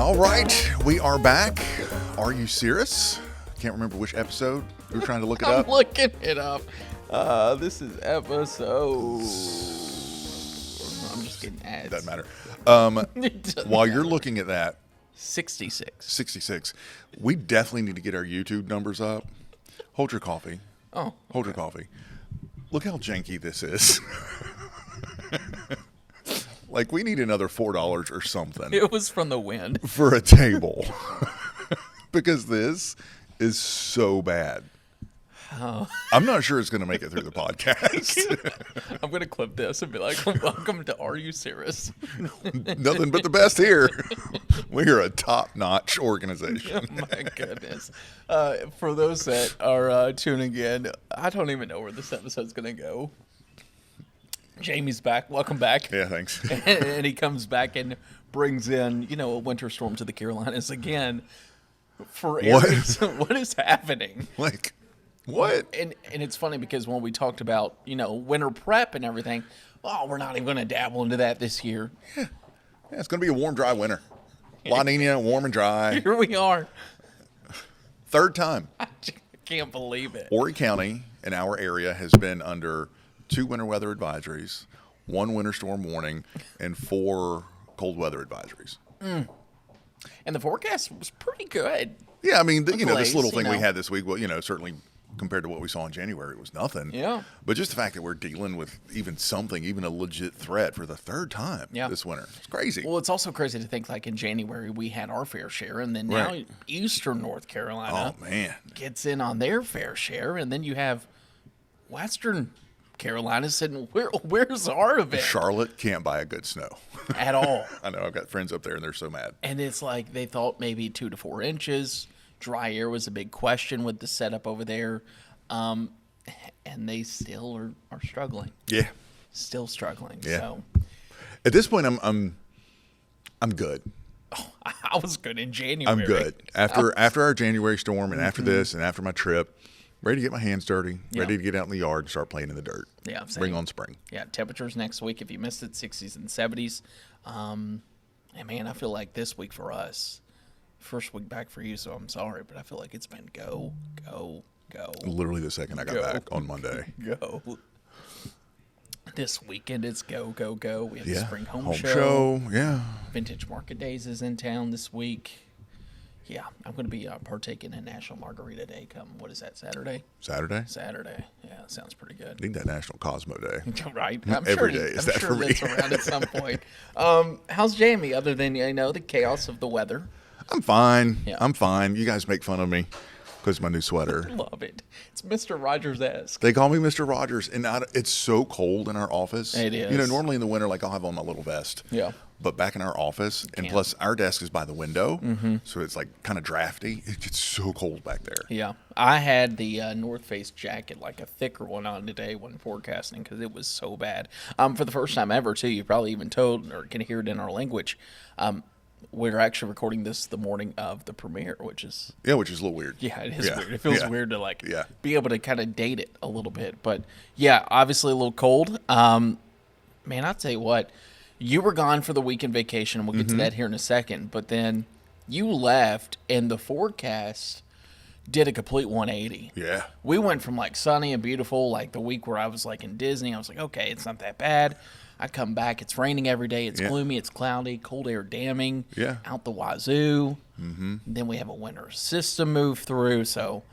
All right, we are back. Are you Cirrus? Can't remember which episode. We were trying to look it up. I'm looking it up. This is episode. I'm just getting ads. Doesn't matter. It doesn't While matter. you're looking at that, 66. 66, we definitely need to get our YouTube numbers up. Hold your coffee. Oh. Hold your coffee. Look how janky this is. Like, we need another $4 or something It was from the wind. for a table. Because this is so bad. Oh. I'm not sure it's going to make it through the podcast. I'm going to clip this and be like, welcome to Are You Cirrus? Nothing but the best here. We are a top-notch organization. Oh, my goodness. For those that are tuning in, I don't even know where this episode's going to go. Jamie's back. Welcome back. Yeah, thanks. And he comes back and brings in, a winter storm to the Carolinas again. For areas. What is happening? Like, what? And it's funny because when we talked about, winter prep and everything, we're not even going to dabble into that this year. Yeah, it's going to be a warm, dry winter. La Nina, warm and dry. Here we are. Third time. I can't believe it. Horry County in our area has been under 2 winter weather advisories, 1 winter storm warning, and 4 cold weather advisories. And the forecast was pretty good. Yeah, I mean, this Glaze, little thing we had this week, well, certainly compared to what we saw in January, it was nothing. Yeah. But just the fact that we're dealing with even a legit threat for the third time this winter. It's crazy. Well, it's also crazy to think like in January we had our fair share, and then now Right. Eastern North Carolina Oh, man. gets in on their fair share, and then you have Western Carolina sitting, where's our event? Charlotte can't buy a good snow. At all. I know. I've got friends up there, and they're so mad. And it's like they thought maybe 2 to 4 inches. Dry air was a big question with the setup over there. And they still are struggling. Yeah. Still struggling. Yeah. So At this point, I'm good. I was good in January. I'm good. After our January storm and after this and after my trip, ready to get my hands dirty, ready to get out in the yard and start playing in the dirt. Yeah, same. Bring on spring. Yeah, temperatures next week, if you missed it, 60s and 70s. And man, I feel like this week for us, first week back for you, so I'm sorry, but I feel like it's been go. Literally the second I got back on Monday. Go. This weekend, it's go. We have the Yeah. spring home show. Yeah. Vintage Market Days is in town this week. Yeah, I'm going to be partaking in National Margarita Day come, what is that, Saturday? Saturday? Saturday. Yeah, sounds pretty good. Need that National Cosmo Day. Right. I'm Every sure day is I'm that sure for me. that's around at some point. How's Jamie, other than, the chaos of the weather? I'm fine. Yeah. I'm fine. You guys make fun of me because of my new sweater. Love it. It's Mr. Rogers-esque. They call me Mr. Rogers, and it's so cold in our office. It is. Normally in the winter, like I'll have on my little vest. Yeah. But back in our office, and can't. plus our desk is by the window, so it's like kind of drafty. It gets so cold back there. Yeah. I had the North Face jacket, like a thicker one on today when forecasting because it was so bad. For the first time ever, too, you probably even told or can hear it in our language. We're actually recording this the morning of the premiere, which is... Yeah, which is a little weird. Yeah, it is weird. It feels Yeah. weird to Yeah. be able to kind of date it a little bit. But yeah, obviously a little cold. Man, I'll tell you what, you were gone for the weekend vacation, and we'll get to that here in a second. But then you left, and the forecast did a complete 180. Yeah. We went from like sunny and beautiful, like the week where I was like in Disney. I was like, okay, it's not that bad. I come back, it's raining every day, it's gloomy, it's cloudy, cold air damming, out the wazoo. Then we have a winter system move through. So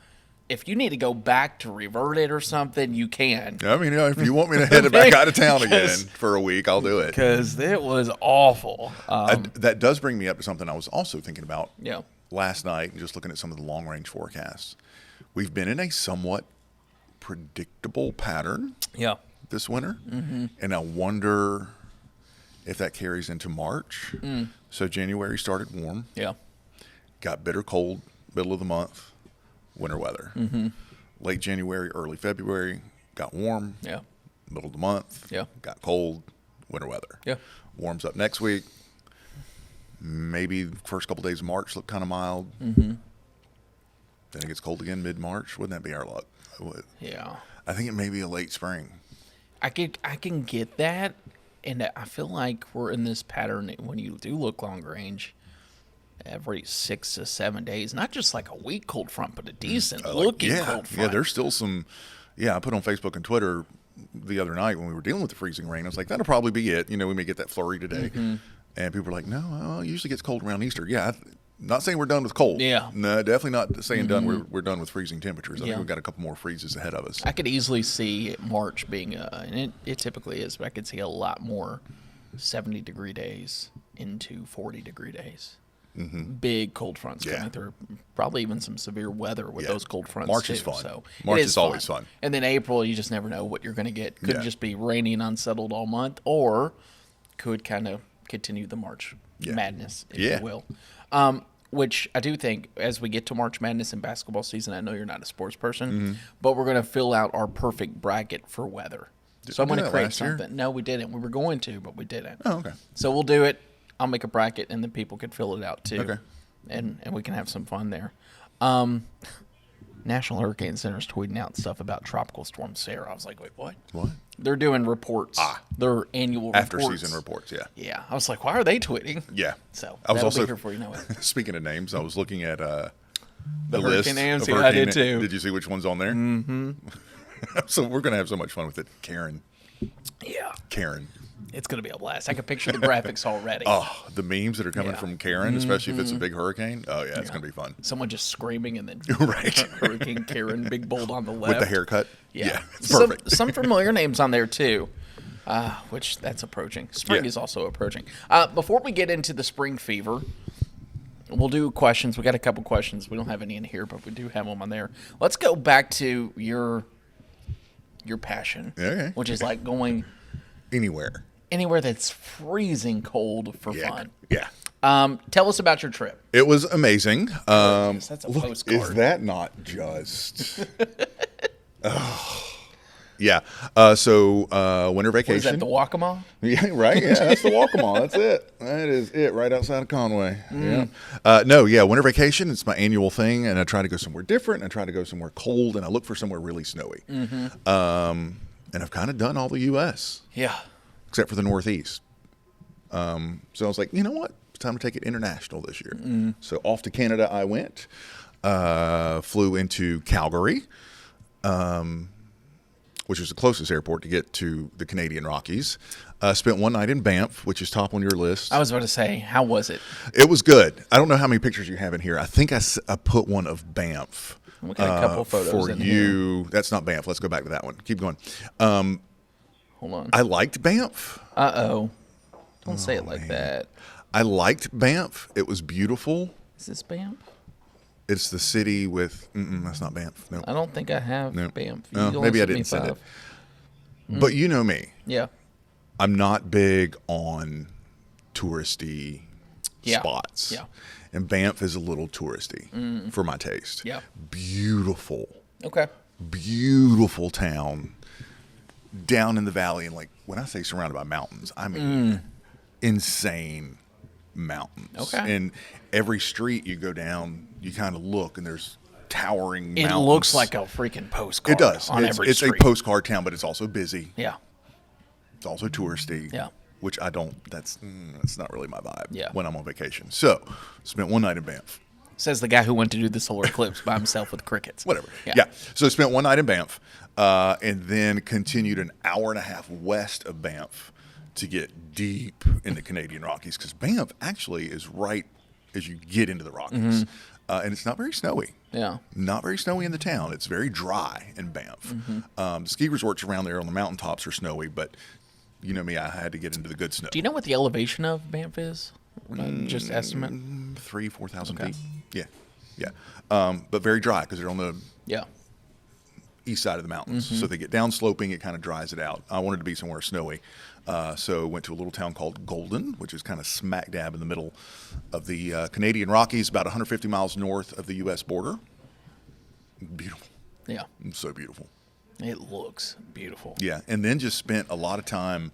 if you need to go back to revert it or something, you can. I mean, if you want me to head back out of town again for a week, I'll do it. Because it was awful. That does bring me up to something I was also thinking about Yeah. last night, and just looking at some of the long-range forecasts. We've been in a somewhat predictable pattern Yeah. this winter, and I wonder if that carries into March. So January started warm, Yeah. got bitter cold, middle of the month, winter weather. Late January, early February, got warm, Yeah. middle of the month, Yeah. got cold, winter weather. Yeah. Warms up next week. Maybe the first couple days of March look kind of mild. Then it gets cold again mid-March. Wouldn't that be our luck? Yeah. I think it may be a late spring. I can get that, and I feel like we're in this pattern when you do look long range. every 6 to 7 days. Not just like a weak cold front, but a decent looking cold front. Yeah, there's still some. Yeah, I put on Facebook and Twitter the other night when we were dealing with the freezing rain. I was like, that'll probably be it. We may get that flurry today. And people were like, no, it usually gets cold around Easter. Yeah, not saying we're done with cold. Yeah. No, definitely not saying done. We're done with freezing temperatures. I think we've got a couple more freezes ahead of us. I could easily see March being, and it typically is, but I could see a lot more 70-degree days into 40-degree days. Big cold fronts coming through. Probably even some severe weather with those cold fronts. March too. is fun. So March is always fun. And then April, you just never know what you're going to get. Could just be rainy and unsettled all month, or could kind of continue the March madness, if you will. Which I do think, as we get to March Madness and basketball season, I know you're not a sports person, but we're going to fill out our perfect bracket for weather. So I'm going to create something. No, we didn't. We were going to, but we didn't. Oh, okay. So we'll do it. I'll make a bracket, and then people can fill it out too. Okay. And we can have some fun there. National Hurricane Center is tweeting out stuff about Tropical Storm Sarah. I was like, wait, what? What? They're doing reports. Their annual after reports. season reports. Yeah. Yeah. I was like, why are they tweeting? Yeah. So I was also be here before you know it. Speaking of names, I was looking at the Hurricane list. names. Yeah, I did too. Did you see which one's on there? Mm-hmm. So we're gonna have so much fun with it, Karen. Yeah. Karen. It's going to be a blast. I can picture the graphics already. Oh, the memes that are coming from Karen, especially if it's a big hurricane. Oh, yeah, it's going to be fun. Someone just screaming and then right. Hurricane Karen, big bold on the left. With the haircut. Yeah, it's perfect. Some familiar names on there, too, which that's approaching. Spring is also approaching. Before we get into the spring fever, we'll do questions. We got a couple questions. We don't have any in here, but we do have them on there. Let's go back to your passion, which is like going anywhere that's freezing cold for fun. Yeah. Tell us about your trip. It was amazing. That's a postcard. Is that not just? Yeah. So winter vacation. What is that, the Waccamaw? Yeah, right. Yeah, that's the Waccamaw. That's it. That is it. Right outside of Conway. Yeah. Winter vacation. It's my annual thing, and I try to go somewhere different. And I try to go somewhere cold, and I look for somewhere really snowy. And I've kind of done all the U.S. Yeah. Except for the Northeast. So I was like, you know what? It's time to take it international this year. So off to Canada I went. Flew into Calgary, which is the closest airport to get to the Canadian Rockies. Spent one night in Banff, which is top on your list. I was about to say, how was it? It was good. I don't know how many pictures you have in here. I think I put one of Banff. We got a couple photos for in you. Here. That's not Banff. Let's go back to that one. Keep going. Hold on. I liked Banff. Don't say it like that. I liked Banff. It was beautiful. Is this Banff? It's the city with. That's not Banff. No. I don't think I have Banff. Maybe I didn't send it. But you know me. Yeah. I'm not big on touristy spots. Yeah. And Banff is a little touristy for my taste. Yeah. Beautiful. Okay. Beautiful town down in the valley. And like when I say surrounded by mountains, I mean insane mountains. Okay. And every street you go down, you kind of look and there's towering mountains. It looks like a freaking postcard. It does. It's a postcard town, but it's also busy. Yeah. It's also touristy. Yeah. Which I don't, that's not really my vibe when I'm on vacation. So, spent one night in Banff. Says the guy who went to do the solar eclipse by himself with crickets. Whatever. Yeah. So, spent one night in Banff and then continued an hour and a half west of Banff to get deep in the Canadian Rockies because Banff actually is right as you get into the Rockies. And it's not very snowy. Yeah. Not very snowy in the town. It's very dry in Banff. The ski resorts around there on the mountaintops are snowy, but you know me, I had to get into the good snow. Do you know what the elevation of Banff is? Just estimate? 4,000 feet. Yeah. But very dry because they're on the east side of the mountains. So they get down sloping, it kind of dries it out. I wanted to be somewhere snowy. So went to a little town called Golden, which is kind of smack dab in the middle of the Canadian Rockies, about 150 miles north of the U.S. border. Beautiful. Yeah. So beautiful. It looks beautiful. Yeah, and then just spent a lot of time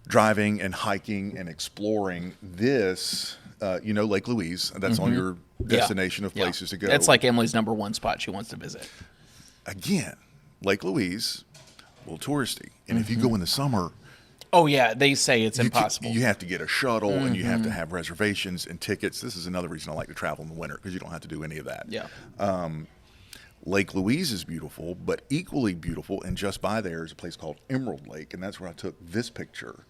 driving and hiking and exploring this, Lake Louise. That's on your destination of places to go. That's like Emily's number one spot she wants to visit. Again, Lake Louise, a little touristy. And if you go in the summer, Oh, yeah. They say it's impossible. You have to get a shuttle, and you have to have reservations and tickets. This is another reason I like to travel in the winter, because you don't have to do any of that. Yeah. Lake Louise is beautiful, but equally beautiful, and just by there is a place called Emerald Lake, and that's where I took this picture.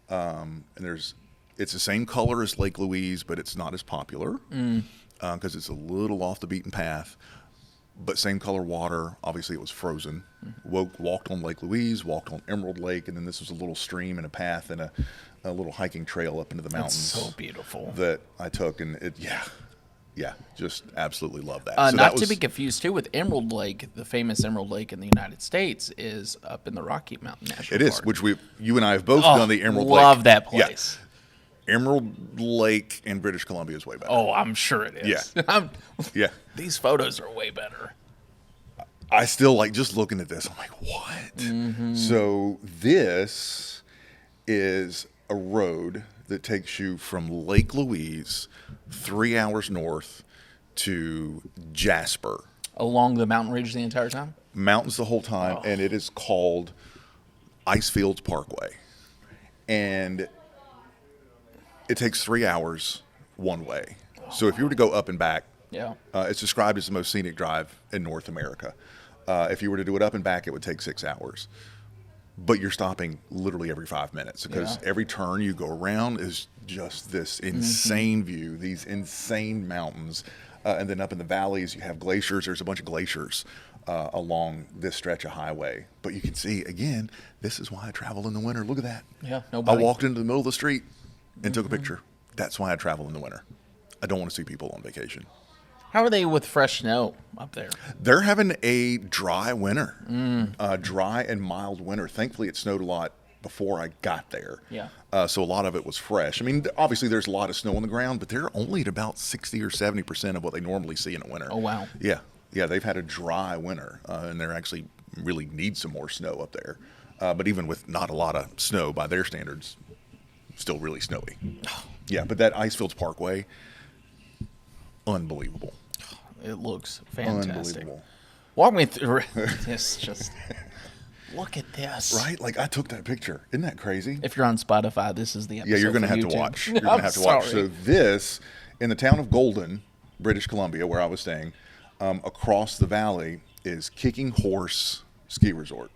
And it's the same color as Lake Louise, but it's not as popular because it's a little off the beaten path. But same color water. Obviously, it was frozen. Walked on Lake Louise, walked on Emerald Lake, and then this was a little stream and a path and a little hiking trail up into the mountains. That's so beautiful. That I took, and just absolutely love that. Not to be confused too with Emerald Lake. The famous Emerald Lake in the United States is up in the Rocky Mountain National Park. It is, which you and I have both done the Emerald Lake. Love that place. Yeah. Emerald Lake in British Columbia is way better. Oh, I'm sure it is. Yeah. These photos are way better. I still like just looking at this. I'm like, what? So this is a road that takes you from Lake Louise 3 hours north to Jasper. Along the mountain ridge the entire time? Mountains the whole time, and it is called Icefields Parkway. And it takes 3 hours one way. So if you were to go up and back, it's described as the most scenic drive in North America. If you were to do it up and back, it would take 6 hours. But you're stopping literally every 5 minutes, because every turn you go around is just this insane view, these insane mountains. And then up in the valleys, you have glaciers. There's a bunch of glaciers along this stretch of highway. But you can see, again, this is why I travel in the winter. Look at that. Yeah, nobody. I walked into the middle of the street and took a picture. That's why I travel in the winter. I don't want to see people on vacation. How are they with fresh snow up there? They're having a dry winter, dry and mild winter. Thankfully, it snowed a lot before I got there. Yeah. So a lot of it was fresh. I mean, obviously there's a lot of snow on the ground, but they're only at about 60 or 70% of what they normally see in a winter. Oh, wow. Yeah. Yeah, they've had a dry winter, and they actually really need some more snow up there. But even with not a lot of snow by their standards, still really snowy. Yeah, but that Icefields Parkway, unbelievable. It looks fantastic. Unbelievable. Walk me through this. Just look at this. Right? Like, I took that picture. Isn't that crazy? If you're on Spotify, this is the episode. Yeah, you're going to have YouTube. to watch. You're going to have to watch. So this, in the town of Golden, British Columbia, where I was staying, across the valley is Kicking Horse Ski Resort.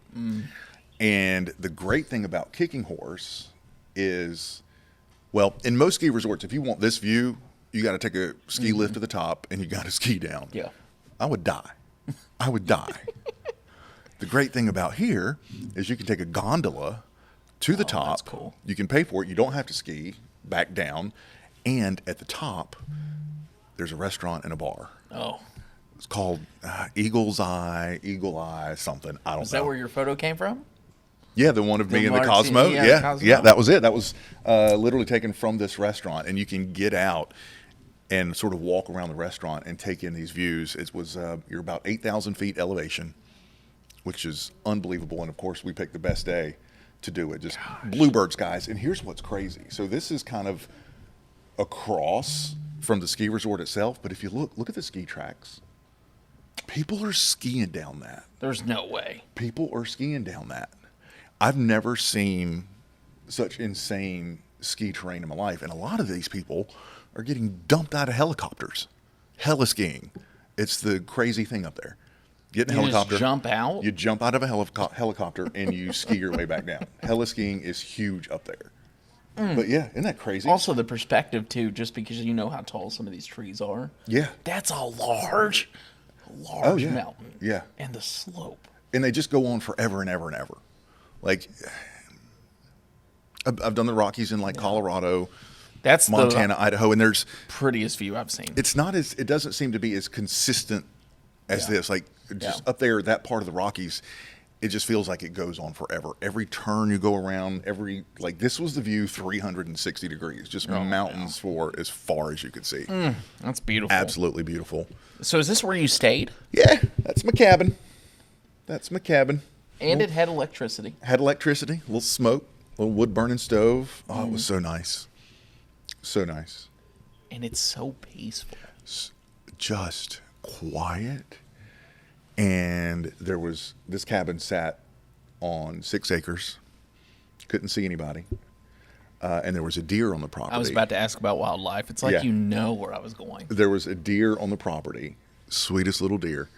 And the great thing about Kicking Horse is, well, in most ski resorts, if you want this view, you got to take a ski lift to the top, and you got to ski down. Yeah. I would die. I would die. The great thing about here is you can take a gondola to the top. That's cool. You can pay for it. You don't have to ski back down. And at the top, there's a restaurant and a bar. Oh. It's called Eagle Eye, something. I don't know. Is that where your photo came from? Yeah, the one of me in the Cosmo. Yeah, that was it. That was literally taken from this restaurant. And you can get out and sort of walk around the restaurant and take in these views. It was you're about 8,000 feet elevation, which is unbelievable. And of course, we picked the best day to do it. Just bluebird skies. And here's what's crazy. So this is kind of across from the ski resort itself. But if you look at the ski tracks. People are skiing down that. There's no way. People are skiing down that. I've never seen such insane ski terrain in my life. And a lot of these people are getting dumped out of helicopters. Heli-skiing. It's the crazy thing up there. Get in a helicopter. Just jump out? You jump out of a helicopter and you ski your way back down. Heli-skiing is huge up there. But yeah, isn't that crazy? Also the perspective too, just because you know how tall some of these trees are. Yeah. That's a large mountain. Yeah. And the slope. And they just go on forever and ever and ever. Like, I've done the Rockies in like Colorado, that's Montana, Idaho, and there's prettiest view I've seen. It doesn't seem to be as consistent as this. Like just up there, that part of the Rockies, it just feels like it goes on forever. Every turn you go around, this was the view 360 degrees, just mountains for as far as you could see. That's beautiful. Absolutely beautiful. So is this where you stayed? Yeah, that's my cabin. And it had electricity. A little smoke, a little wood burning stove. Oh, it was so nice. So nice. And it's so peaceful. Just quiet. And this cabin sat on 6 acres. Couldn't see anybody. And there was a deer on the property. I was about to ask about wildlife. It's like you know where I was going. There was a deer on the property, sweetest little deer,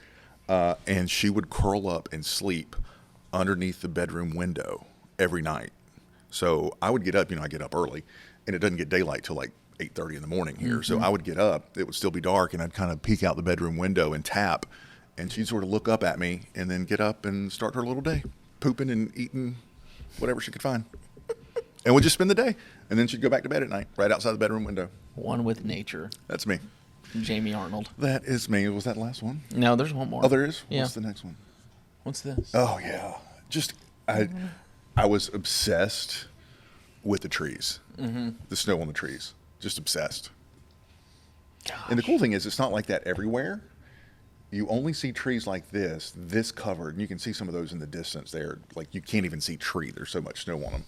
and she would curl up and sleep underneath the bedroom window every night. So I would get up, I get up early, and it doesn't get daylight till like 8:30 in the morning here. Mm-hmm. So I would get up, it would still be dark, and I'd kind of peek out the bedroom window and tap, and she'd sort of look up at me and then get up and start her little day, pooping and eating whatever she could find. And we'd just spend the day. And then she'd go back to bed at night, right outside the bedroom window. One with nature. That's me. Jamie Arnold. That is me. Was that the last one? No, there's one more. Oh, there is? Yeah. What's the next one? What's this? Oh, yeah. I was obsessed with the trees. Mm-hmm. The snow on the trees. Just obsessed. Gosh. And the cool thing is, it's not like that everywhere. You only see trees like this covered, and you can see some of those in the distance there. Like, you can't even see tree. There's so much snow on them.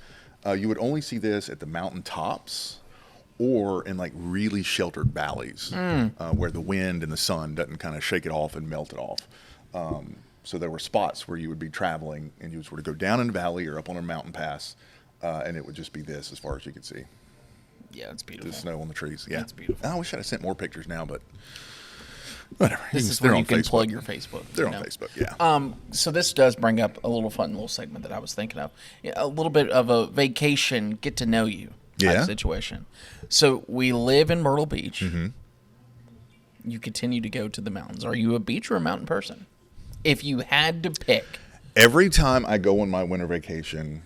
You would only see this at the mountain tops or in like really sheltered valleys where the wind and the sun doesn't kind of shake it off and melt it off. So there were spots where you would be traveling and you would sort of go down in a valley or up on a mountain pass, and it would just be this as far as you could see. Yeah, it's beautiful. The snow on the trees. Yeah, it's beautiful. I wish I'd have sent more pictures now, but whatever. This is where you can plug your Facebook. They're on Facebook, yeah. So this does bring up a little fun little segment that I was thinking of. A little bit of a vacation, get to know you type situation. So we live in Myrtle Beach. Mm-hmm. You continue to go to the mountains. Are you a beach or a mountain person? If you had to pick. Every time I go on my winter vacation,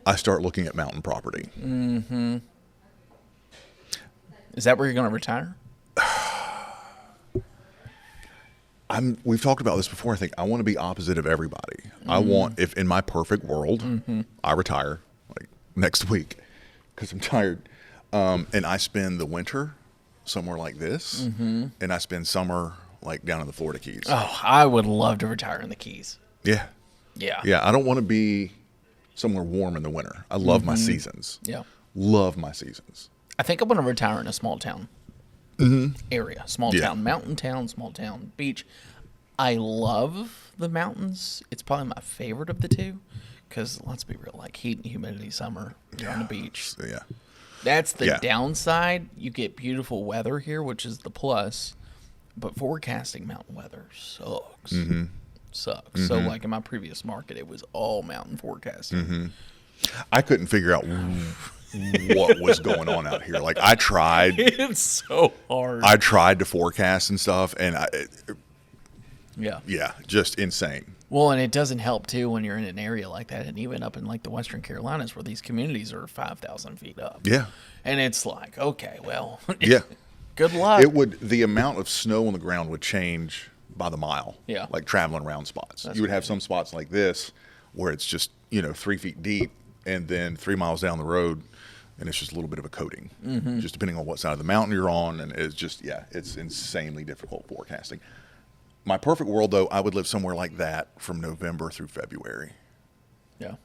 I start looking at mountain property. Mm-hmm. Is that where you're going to retire? We've talked about this before. I think I want to be opposite of everybody. Mm-hmm. I want, if in my perfect world, I retire like next week because I'm tired, and I spend the winter somewhere like this, and I spend summer like down in the Florida Keys. Oh, I would love to retire in the Keys. Yeah. I don't want to be somewhere warm in the winter. I love my seasons. Yeah, love my seasons. I think I'm going to retire in a small town. Area, small town, mountain town, small town, beach. I love the mountains. It's probably my favorite of the two because let's be real, like heat and humidity summer, you're on the beach. Yeah. That's the downside. You get beautiful weather here, which is the plus, but forecasting mountain weather sucks. Sucks. So like in my previous market, it was all mountain forecasting. I couldn't figure out what was going on out here. Like I tried. It's so hard. I tried to forecast and stuff, and yeah, just insane. Well, and it doesn't help too when you're in an area like that, and even up in like the Western Carolinas where these communities are 5,000 feet up. Yeah, and it's like, okay, well, yeah, good luck. The amount of snow on the ground would change by the mile. Yeah, like traveling around spots. That's you would crazy. have some spots like this where it's just 3 feet deep, and then 3 miles down the road. And it's just a little bit of a coating, just depending on what side of the mountain you're on. And it's just, it's insanely difficult forecasting. My perfect world, though, I would live somewhere like that from November through February. Yeah.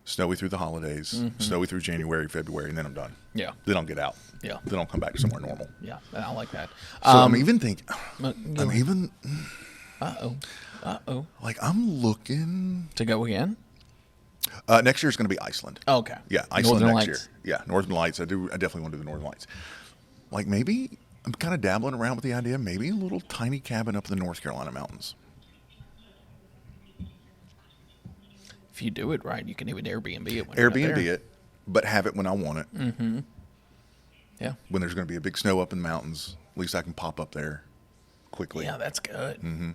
Snowy through the holidays, snowy through January, February, and then I'm done. Yeah. Then I'll get out. Yeah. Then I'll come back to somewhere normal. Yeah, I like that. So I'm even thinking, Uh-oh. Like I'm looking. To go again? Next year is going to be Iceland. Oh, okay. Yeah, Iceland Northern next Lights. year. Yeah, Northern Lights. I definitely want to do the Northern Lights. Like maybe I'm kind of dabbling around with the idea, maybe a little tiny cabin up in the North Carolina mountains. If you do it right, you can even Airbnb it. Airbnb it, but have it when I want it. Mm-hmm. Yeah. When there's going to be a big snow up in the mountains, at least I can pop up there quickly. Yeah, that's good. Mm-hmm.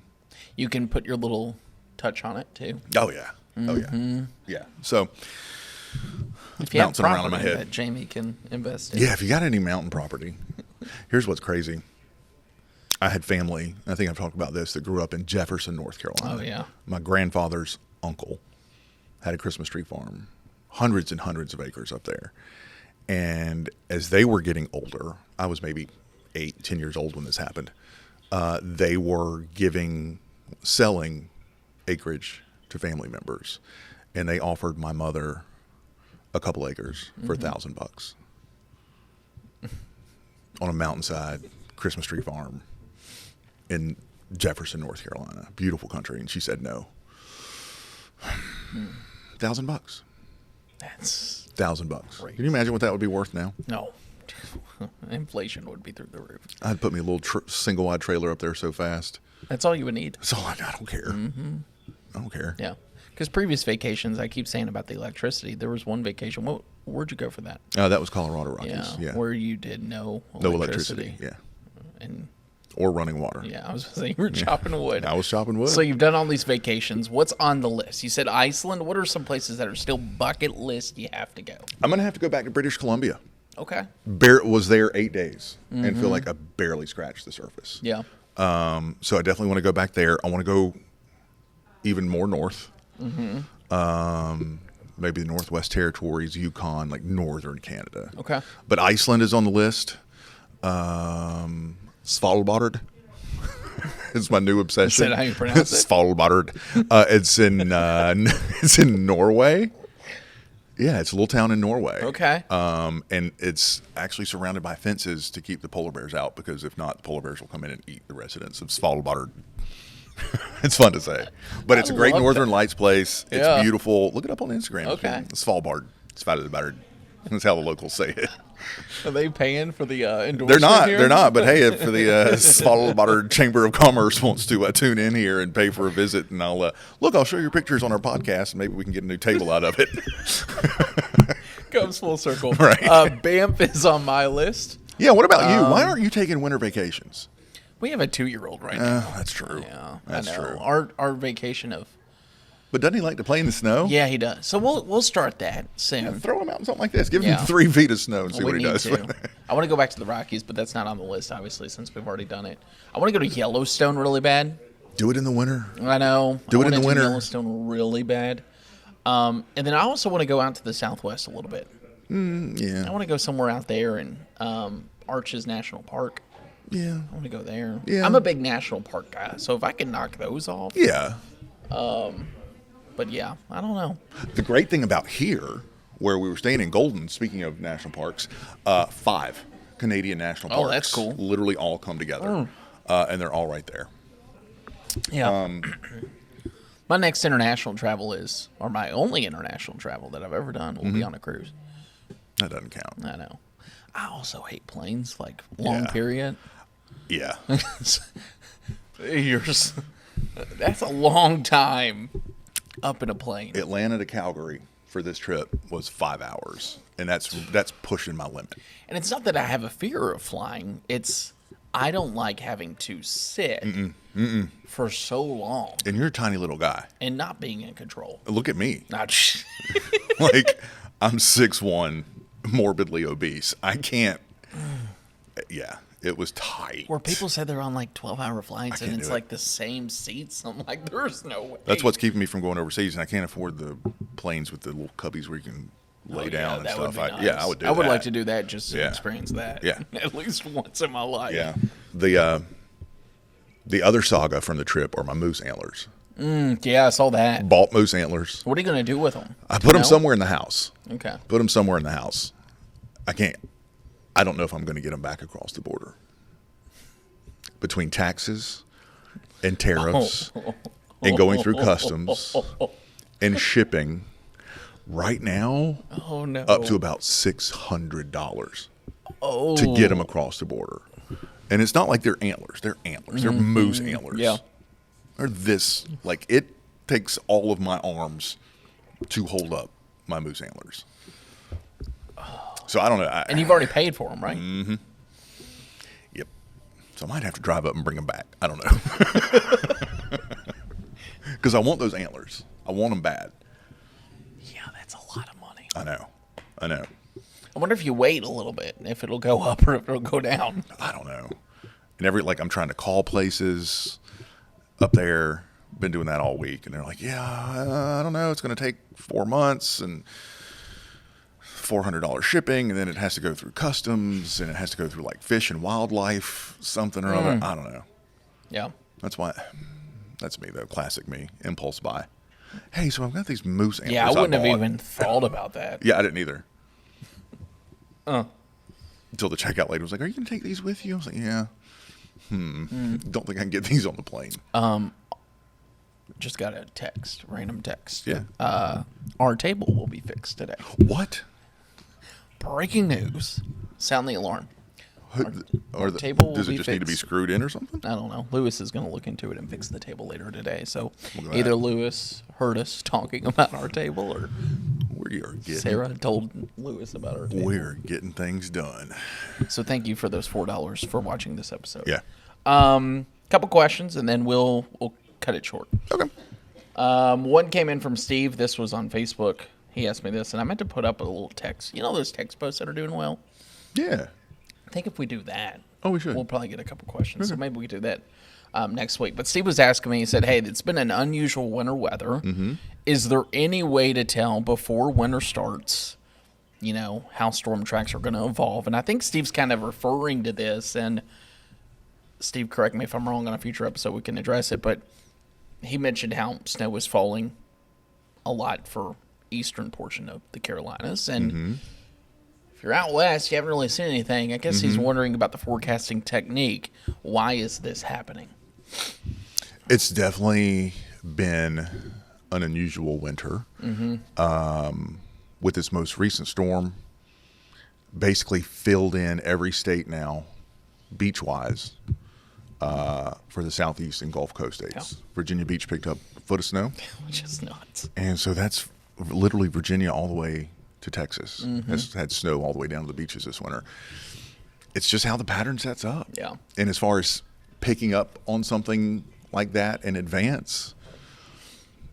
You can put your little touch on it too. Oh yeah. Oh yeah. Yeah. So if you have bouncing around in my property head. that Jamie can invest in. Yeah, if you got any mountain property. Here's what's crazy. I had family, I think I've talked about this, that grew up in Jefferson, North Carolina. Oh yeah. My grandfather's uncle had a Christmas tree farm, hundreds and hundreds of acres up there. And as they were getting older, I was maybe 8, 10 years old when this happened. They were selling acreage to family members, and they offered my mother a couple acres for $1,000 on a mountainside Christmas tree farm in Jefferson, North Carolina. Beautiful country. And she said no. $1,000. That's $1,000. crazy. Can you imagine what that would be worth now? No. Inflation would be through the roof. I'd put me a little single wide trailer up there so fast. That's all you would need. So I don't care. Mm-hmm. I don't care. Yeah. Because previous vacations, I keep saying about the electricity. There was one vacation. Where'd you go for that? That was Colorado Rockies. Yeah. Where you did no electricity. Yeah. And or running water. Yeah, I was going to say you were chopping wood. I was chopping wood. So you've done all these vacations. What's on the list? You said Iceland. What are some places that are still bucket list you have to go? I'm going to have to go back to British Columbia. Okay. Was there 8 days and feel like I barely scratched the surface. Yeah. So I definitely want to go back there. I want to go even more north. Maybe the Northwest Territories, Yukon, like northern Canada. Okay. But Iceland is on the list. Svalbard. It's my new obsession. Is that how you pronounce it? Svalbard. It's in Norway. Yeah, it's a little town in Norway. Okay. And it's actually surrounded by fences to keep the polar bears out, because if not, the polar bears will come in and eat the residents of Svalbard. It's fun to say, but it's a great Northern Lights place. It's beautiful. Look it up on Instagram. Okay. Svalbard. Svalbard. That's how the locals say it. Are they paying for the endorsement? They're not. Here? They're not. But hey, if the Svalbard Chamber of Commerce wants to tune in here and pay for a visit, and I'll show you pictures on our podcast, and maybe we can get a new table out of it. Comes full circle. Right. Banff is on my list. Yeah. What about you? Why aren't you taking winter vacations? We have a 2-year-old right now. That's true. Yeah, that's true. Our vacation of. But doesn't he like to play in the snow? Yeah, he does. So we'll start that soon. Yeah, throw him out in something like this. Give him 3 feet of snow and see what he does. I want to go back to the Rockies, but that's not on the list, obviously, since we've already done it. I want to go to Yellowstone really bad. Do it in the winter. I know. Do it in the winter. Yellowstone really bad. And then I also want to go out to the Southwest a little bit. Yeah. I want to go somewhere out there in Arches National Park. Yeah. I want to go there. Yeah. I'm a big national park guy, so if I can knock those off. Yeah. But yeah, I don't know. The great thing about here, where we were staying in Golden, speaking of national parks, 5 Canadian national parks. Oh, that's cool. Literally all come together. And they're all right there. Yeah. My next international travel or my only international travel that I've ever done will be on a cruise. That doesn't count. I know. I also hate planes, like long period. Yeah. That's a long time up in a plane. Atlanta to Calgary for this trip was 5 hours, and that's pushing my limit. And it's not that I have a fear of flying. It's I don't like having to sit for so long. And you're a tiny little guy. And not being in control. Look at me. Not like, I'm 6'1", morbidly obese. I can't. Yeah. It was tight. Where people said they're on like 12-hour flights and it's like the same seats. I'm like, there's no way. That's what's keeping me from going overseas, and I can't afford the planes with the little cubbies where you can lay down and stuff. Nice. I would do that. I would like to do that just to experience that. Yeah. At least once in my life. Yeah. The other saga from the trip are my moose antlers. Yeah, I saw that. Bought moose antlers. What are you going to do with them? I put them somewhere in the house. Okay. Put them somewhere in the house. I don't know if I'm going to get them back across the border. Between taxes and tariffs and going through customs and shipping, right now, up to about $600 to get them across the border. And it's not like they're antlers. They're antlers. They're moose antlers. Yeah. They're this. Like, it takes all of my arms to hold up my moose antlers. So I don't know. And you've already paid for them, right? Mm-hmm. Yep. So I might have to drive up and bring them back. I don't know. Because I want those antlers. I want them bad. Yeah, that's a lot of money. I know. I wonder if you wait a little bit, if it'll go up or if it'll go down. I don't know. And I'm trying to call places up there. Been doing that all week. And they're like, yeah, I don't know. It's going to take 4 months and $400 shipping, and then it has to go through customs, and it has to go through like fish and wildlife, something or other. I don't know. Yeah. That's me though. Classic me. Impulse buy. Hey, so I've got these moose antlers. Yeah, I wouldn't have even thought about that. Yeah, I didn't either. Until the checkout lady was like, "Are you going to take these with you?" I was like, "Yeah." Don't think I can get these on the plane. Just got a random text. Yeah. our table will be fixed today. What? Breaking news. Sound the alarm. Our table does it just need to be screwed in or something? I don't know. Lewis is going to look into it and fix the table later today. So either Lewis heard us talking about our table, or Sarah told Lewis about our table. We're getting things done. So thank you for those $4 for watching this episode. Yeah. Couple questions, and then we'll cut it short. Okay. One came in from Steve. This was on Facebook. He asked me this, and I meant to put up a little text. You know those text posts that are doing well? Yeah. I think if we do that, we should. We'll probably get a couple questions. Okay. So maybe we could do that next week. But Steve was asking me, he said, hey, it's been an unusual winter weather. Mm-hmm. Is there any way to tell before winter starts, how storm tracks are going to evolve? And I think Steve's kind of referring to this, and Steve, correct me if I'm wrong, on a future episode we can address it, but he mentioned how snow is falling a lot for eastern portion of the Carolinas, and if you're out west, you haven't really seen anything. I guess he's wondering about the forecasting technique. Why is this happening? It's definitely been an unusual winter. With this most recent storm, basically filled in every state now, beach-wise, for the southeast and Gulf Coast states. Yeah. Virginia Beach picked up a foot of snow. Which is nuts. And so that's literally Virginia all the way to Texas. Has had snow all the way down to the beaches this winter. It's just how the pattern sets up. Yeah. And as far as picking up on something like that in advance,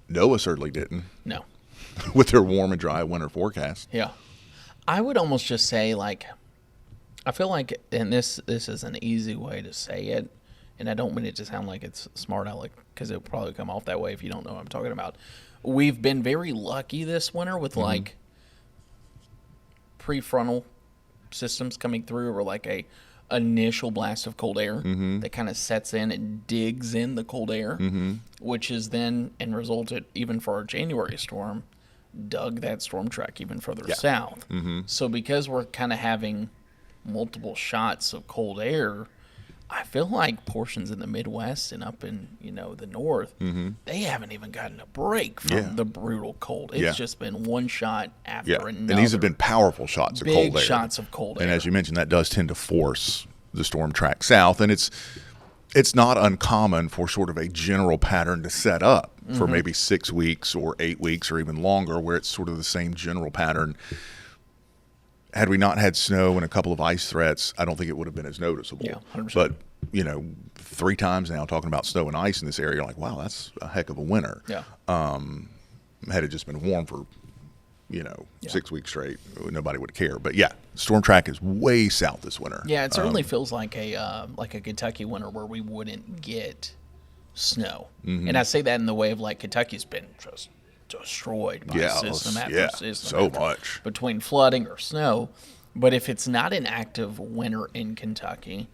NOAA certainly didn't. No. With their warm and dry winter forecast. Yeah. I would almost just say, I feel like, and this is an easy way to say it, and I don't mean it to sound like it's smart aleck, because it'll probably come off that way if you don't know what I'm talking about. We've been very lucky this winter with prefrontal systems coming through, or a initial blast of cold air that kind of sets in and digs in the cold air, which is then, and resulted, even for our January storm, dug that storm track even further south. So because we're kind of having multiple shots of cold air, I feel like portions in the Midwest and up in the north, they haven't even gotten a break from the brutal cold. It's just been one shot after another. And these have been powerful shots of cold air. Big shots of cold air. And as you mentioned, that does tend to force the storm track south. And it's not uncommon for sort of a general pattern to set up for maybe 6 weeks or 8 weeks or even longer, where it's sort of the same general pattern. Had we not had snow and a couple of ice threats, I don't think it would have been as noticeable. Yeah, 100%. But, 3 times now talking about snow and ice in this area, you're like, wow, that's a heck of a winter. Yeah. Had it just been warm for, 6 weeks straight, nobody would care. But, storm track is way south this winter. Yeah, it certainly feels like a Kentucky winter where we wouldn't get snow. And I say that in the way of Kentucky's been just destroyed by system after system. So much. Between flooding or snow. But if it's not an active winter in Kentucky,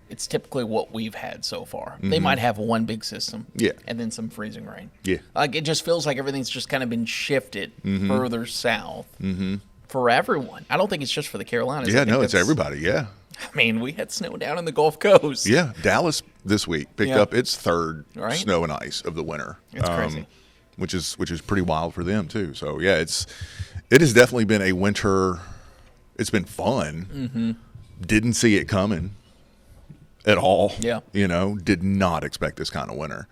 it's typically what we've had so far. They might have one big system and then some freezing rain. Yeah. It just feels like everything's just kind of been shifted further south for everyone. I don't think it's just for the Carolinas. Yeah, no, it's everybody, yeah. I mean, we had snow down in the Gulf Coast. Yeah, Dallas this week picked up its third snow and ice of the winter. It's crazy. Which is pretty wild for them too. So it has definitely been a winter. It's been fun. Didn't see it coming at all. Yeah. Did not expect this kind of winter,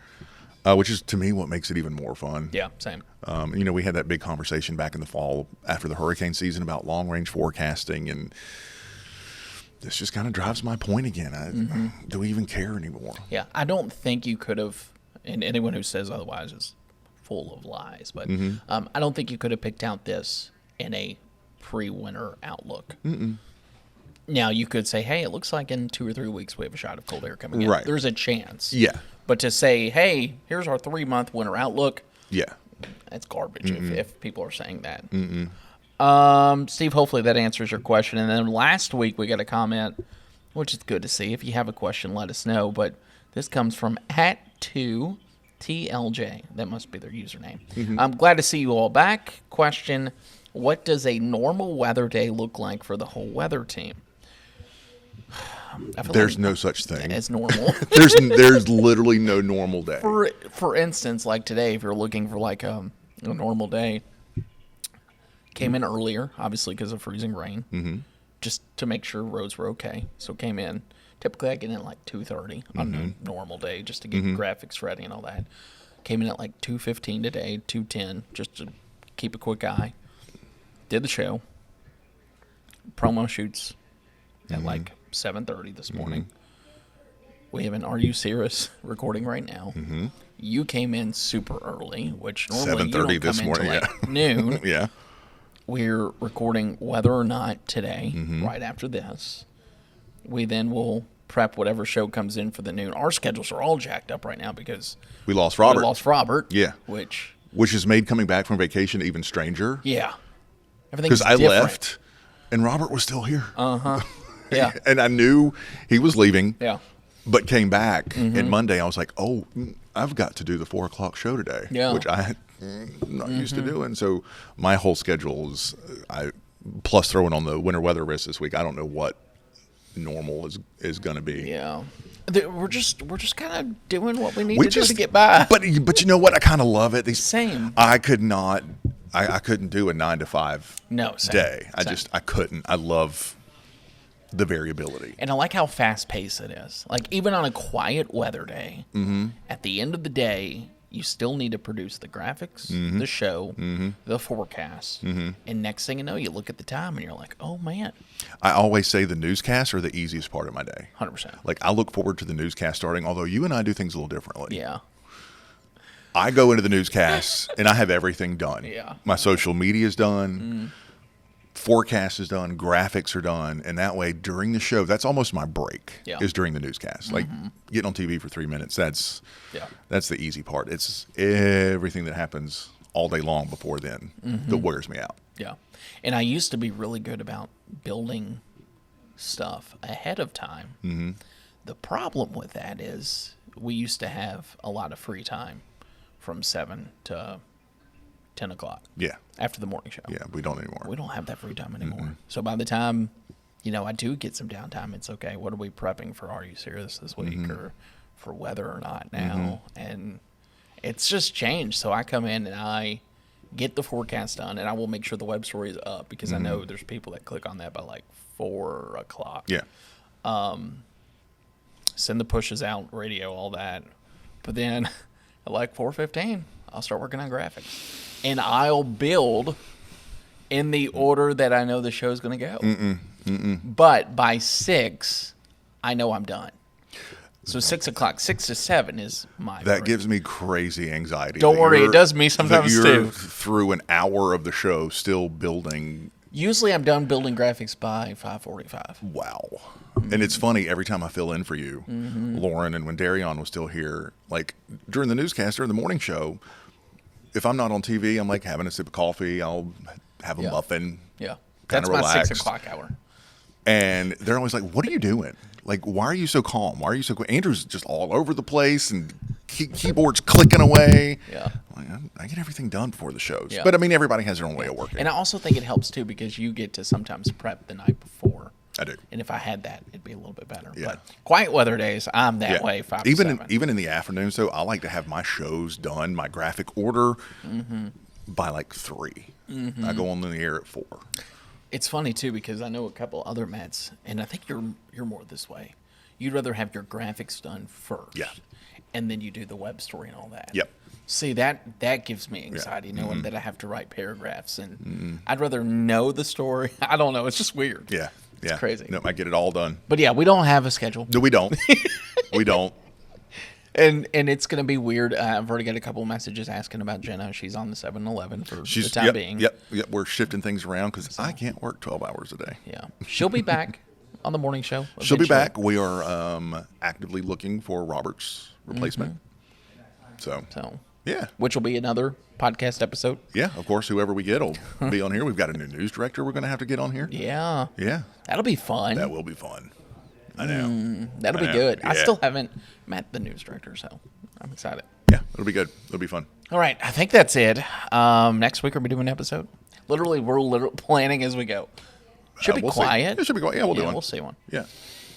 which is to me what makes it even more fun. Yeah, same. We had that big conversation back in the fall after the hurricane season about long range forecasting, and this just kind of drives my point again. Do we even care anymore? Yeah, I don't think you could have, and anyone who says otherwise is full of lies, but I don't think you could have picked out this in a pre-winter outlook. Now, you could say, hey, it looks like in 2 or 3 weeks we have a shot of cold air coming in. Right. There's a chance. Yeah. But to say, hey, here's our 3-month winter outlook, that's garbage if people are saying that. Steve, hopefully that answers your question. And then last week we got a comment, which is good to see. If you have a question, let us know. But this comes from @2TLJ. That must be their username. I'm glad to see you all back. Question, what does a normal weather day look like for the whole weather team? There's no such thing as normal. there's literally no normal day. For instance, like today, if you're looking for a normal day, Came in earlier, obviously, because of freezing rain, just to make sure roads were okay. So came in. Typically, I get in at like 2:30 on a normal day just to get graphics ready and all that. Came in at like 2:15 today, 2:10, just to keep a quick eye. Did the show. Promo shoots at like 7:30 this morning. We have an Are You Cirrus recording right now. You came in super early, which normally you don't come this morning, like noon. Yeah. We're recording whether or not today, right after this. We then will prep whatever show comes in for the noon. Our schedules are all jacked up right now because we lost Robert. Yeah. Which has made coming back from vacation even stranger. Yeah. Because I left and Robert was still here. Yeah. And I knew he was leaving. Yeah. But came back, and Monday I was like, oh, I've got to do the 4 o'clock show today, which I'm not used to doing. So my whole schedule is, plus throwing on the winter weather risk this week, I don't know what normal is going to be. Yeah. We're just kind of doing what we need to do to get by. But you know what? I kind of love it. Same. I couldn't do a 9 to 5 day. Same. I couldn't. I love the variability. And I like how fast-paced it is. Like, even on a quiet weather day, at the end of the day, you still need to produce the graphics, the show, the forecast. And next thing you know, you look at the time and you're like, oh, man. I always say the newscasts are the easiest part of my day. 100%. Like, I look forward to the newscast starting, although you and I do things a little differently. Yeah. I go into the newscasts and I have everything done. Yeah. My social media is done. Forecast is done, graphics are done, and that way during the show, that's almost my break. Is during the newscast. Like getting on TV for 3 minutes, that's the easy part. It's everything that happens all day long before then that wears me out. Yeah. And I used to be really good about building stuff ahead of time. The problem with that is we used to have a lot of free time from 7 to 10 o'clock. Yeah. After the morning show. Yeah, we don't anymore. We don't have that free time anymore. So by the time, I do get some downtime, it's okay. What are we prepping for Are You Serious this week or for whether or not now? And it's just changed. So I come in and I get the forecast done and I will make sure the web story is up because I know there's people that click on that by like 4 o'clock. Yeah. Send the pushes out, radio, all that. But then at like 4:15, I'll start working on graphics. And I'll build in the order that I know the show's going to go. But by 6, I know I'm done. So 6 o'clock, 6 to 7 is my That gives me crazy anxiety. Don't worry, it does me sometimes you're too. Through an hour of the show still building. Usually I'm done building graphics by 5:45. Wow. And it's funny, every time I fill in for you, Lauren, and when Darion was still here, like during the newscast or the morning show, if I'm not on TV, I'm like having a sip of coffee. I'll have a muffin. Yeah. Kind of relaxed. That's my 6 o'clock hour. And they're always like, what are you doing? Like, why are you so calm? Why are you so quick? Andrew's just all over the place and keyboard's clicking away. Yeah. Like, I get everything done before the shows. Yeah. But, I mean, everybody has their own way of working. And I also think it helps, too, because you get to sometimes prep the night before. I do. And if I had that, it'd be a little bit better. Yeah. But quiet weather days, I'm that way 5 to 7. Even in the afternoons, though, I like to have my shows done, my graphic order, by like 3. I go on the air at 4. It's funny, too, because I know a couple other Mets, and I think you're more this way. You'd rather have your graphics done first. Yeah. And then you do the web story and all that. Yep. See, that gives me anxiety, knowing that I have to write paragraphs. And I'd rather know the story. I don't know. It's just weird. Yeah. It's crazy. No, I get it all done. But yeah, we don't have a schedule. No, we don't. We don't. And it's going to be weird. I've already got a couple messages asking about Jenna. She's on the 7-Eleven for the time being. Yep. We're shifting things around because I can't work 12 hours a day. Yeah. She'll be back on the morning show. Eventually. She'll be back. We are actively looking for Robert's replacement. So, yeah. Which will be another podcast episode. Yeah, of course, whoever we get will be on here. We've got a new news director we're going to have to get on here. Yeah. Yeah. That'll be fun. That will be fun. I know. That'll be good. Yeah. I still haven't met the news director, so I'm excited. Yeah, it'll be good. It'll be fun. All right, I think that's it. Next week we'll be doing an episode. Literally, we're planning as we go. Should be quiet. See. It should be quiet. Yeah, we'll do one. We'll see one. Yeah.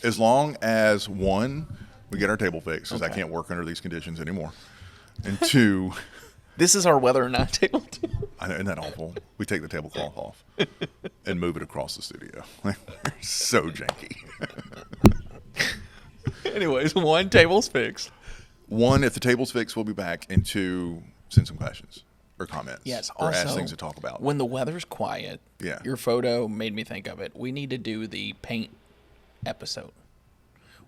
As long as, 1, we get our table fixed, because I can't work under these conditions anymore. And 2, This is our whether or not tabletop. I know, isn't that awful? We take the tablecloth off and move it across the studio. So janky. Anyways, 1, table's fixed. 1, if the table's fixed, we'll be back. And 2, send some questions or comments. Yes. Or Also, ask things to talk about. When the weather's quiet, your photo made me think of it. We need to do the paint episode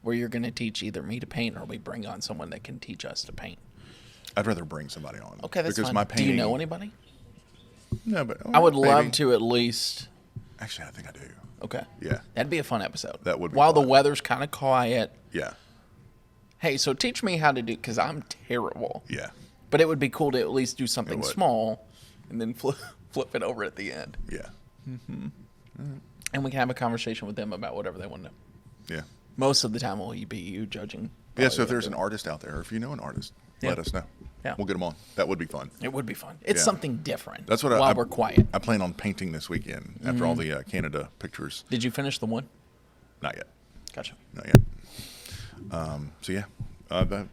where you're going to teach either me to paint or we bring on someone that can teach us to paint. I'd rather bring somebody on. Okay, that's because fine. My painting, do you know anybody? No, but I would love to at least. Actually, I think I do. Okay. Yeah. That'd be a fun episode. That would be While fun. the weather's kind of quiet. Yeah. Hey, so teach me how to do, because I'm terrible. Yeah. But it would be cool to at least do something small and then flip it over at the end. Yeah. Mm-hmm. And we can have a conversation with them about whatever they want to know. Yeah. Most of the time will be you judging. Yeah, so if there's an artist out there, or if you know an artist, let us know. Yeah. We'll get them on. That would be fun. It would be fun. It's something different. That's what while we're quiet. I plan on painting this weekend after all the Canada pictures. Did you finish the one? Not yet. Gotcha. Not yet. So yeah,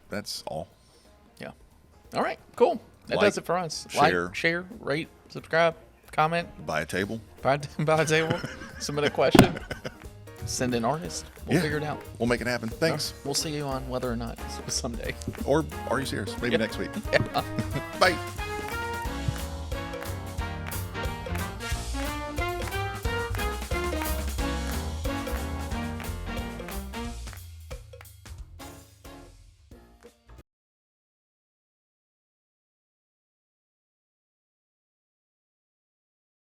that's all. Yeah. All right. Cool. That does it for us. Like, share, rate, subscribe, comment. Buy a table. Buy a table. Submit a question. Send an artist. We'll figure it out. We'll make it happen. Thanks. We'll see you on whether or not someday. Or are you serious? Maybe next week. Bye.